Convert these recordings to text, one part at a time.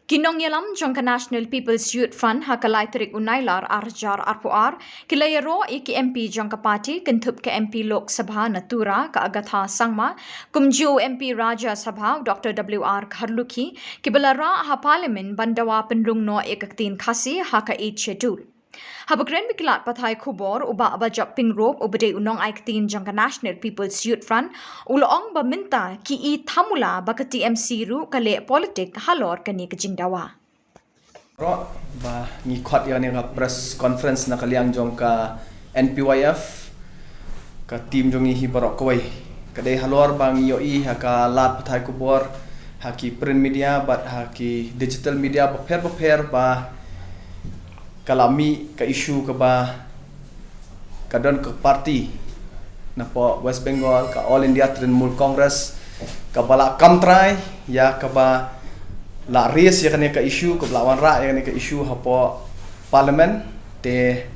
Kinong yalam jongka National People's Youth Front hakalai terik unailar arjar arpuar kilayaro iki MP jongka parti kentup ke MP Lok Sabha Natura ka Agatha Sangma kumju MP Raja Sabha Dr. W.R. Kharluki kibalara ha parlimen bandawa penrungno ekaktin khasi haka eid schedule. Habagren bikilat pathai khubor uba abajak pingrop ubade unong aiktin jangka National People's Youth Front uloong baminta ki I thamula baka TMC ru kale politik halor kani kejingdawa. Ro ba ngikot ya ni press conference na kaliang jong ka NPYF ka team jong hi barok koi kadai halor bang yoi ha ka lat pathai khubor ha ki print media but ha ki digital media paper ba kalami ka isu ka ba kadon ka parti na po West Bengal ka All India Trinamool Congress ka bala kamtrai ya ka ba la res ya kane ka isu ka lawan ra ya kane ka isu ha po parliament te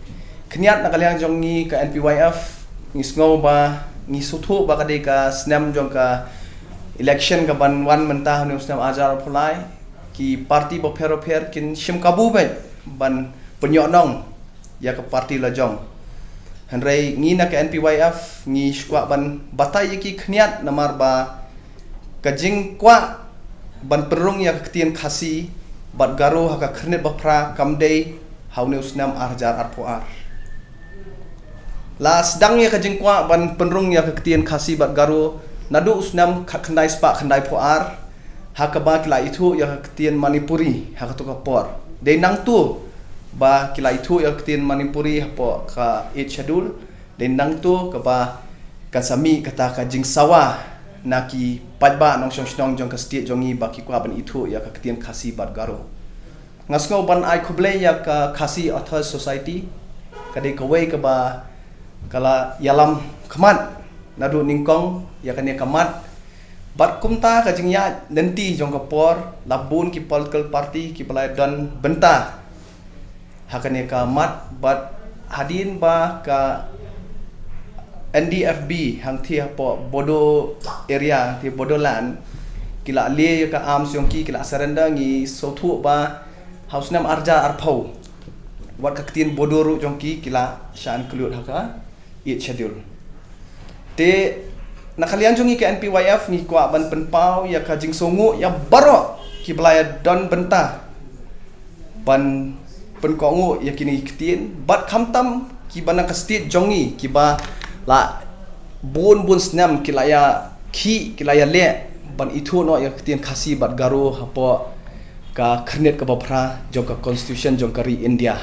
kniat na kaliang jong ni ka NPYF ni sngo ba ni suthu ba ka de ka snam jong ka election ka ban wan mentah ni snam ajar pulai ki parti bo pher kin shim kabu ban penyoknong ya ke parti lajong hanrei ngi na ke NPYF ngi skwa ban batai ki khniat namar ba kajing kwa ban perung ya ketien khasi bat garo haka khnet bapra kamdei haune usnam arjar arpoar la sedang ya kajing kwa ban perung ya ketien khasi bat garo nadu usnam khandai spa khandai poar haka ba kila itu ya ketien manipuri haka to kapor de nang tu ba kila itu ya ketin Manipuri hapo ka eid schedule dendang tu ka ba kasami kata ka jing sawa naki padba nong song jong ka state jongi ba ki kwa ban itu ya ka ketin khasi bat garo ngasngo ban ai khuble ya ka khasi author society kade ka wei ka ba kala yalam khamat nadu ningkong ya kane kamat bat kumta ka jing ya nanti jong ka por labun ki political party ki balai don benta hakane ka mat bat hadin ba ka NDFB hang thi po bodo area thi bodoland kila le ka arms yong ki kila surrender ngi sothu ba house nam arja arphau wat ka tin bodo ru jong ki kila shan kluot haka eid schedule te nakalian jongi ke NPYF ni kwa ban penpau ya ka jing songu ya baro ki blaya don benta ban penkongu ya kini ketien bat khamtam ki bana ka state jongi ki ba la bun snam ki la ya le ban itu no ya ketien khasi bat garo hapo ka khnet ka bapra jong ka constitution jong kari India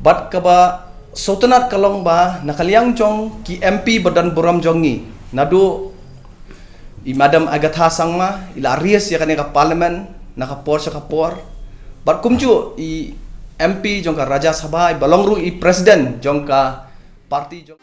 bat ka ba sultanat kalong ba nakaliang jong ki MP badan buram jongi nadu I madam Agatha Sangma ila ries ya kane ka parliament nakapor sa kapor bat kumju I MP jong ka Raja Sabha balongru I president jong ka parti jong